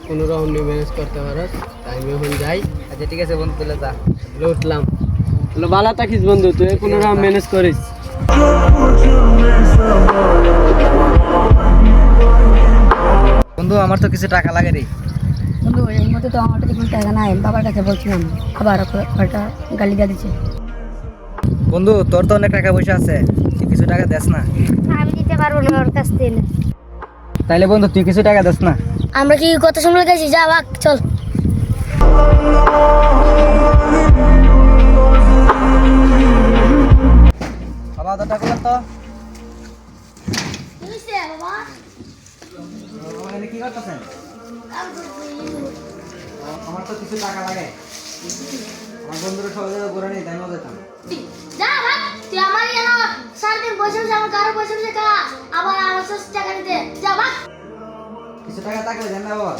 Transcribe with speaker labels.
Speaker 1: কোনো রকম নিয়ে ম্যানেজ করতে পারস, তাই আমি এখন যাই।
Speaker 2: আচ্ছা ঠিক আছে বন্ধু, তাহলে যা।
Speaker 1: উঠলাম। ভালো থাকিস বন্ধু, তুই কোনো রকম ম্যানেজ করিস।
Speaker 2: বন্ধু আমার তো কিছু টাকা লাগে রে।
Speaker 3: বন্ধু এই মধ্যে তো আমার কাছে কোনো টাকা নাই, বাবার কাছে বলছিলাম, আবার একটা গালি দিয়ে দিচ্ছে।
Speaker 2: বন্ধু তোর তো অনেক টাকা পয়সা আছে, তুই কিছু টাকা দেস না?
Speaker 3: আমি দিতে পারবো না ওর কাছ থেকে।
Speaker 2: তাইলে বন্ধু তুই কিছু টাকা দেস না?
Speaker 3: আমরা কি কত সময় গেছি, যা ভাগ চল।
Speaker 2: বাবা আধার টাকা তো এখানে কি করতেছেন? আমার তো কিছু টাকা লাগে, আমার বন্ধুরা সবাই জায়গায় ঘুরে নিয়ে তাই যেতাম।
Speaker 3: যা ভাগ, তুই আমার কেন সারাদিন বসে বসে আমার কারো বসে বসে খাস, আবার আমার টাকা নিতে, যা ভাগ।
Speaker 2: কিছু টাকা থাকলে দেন না বাবা।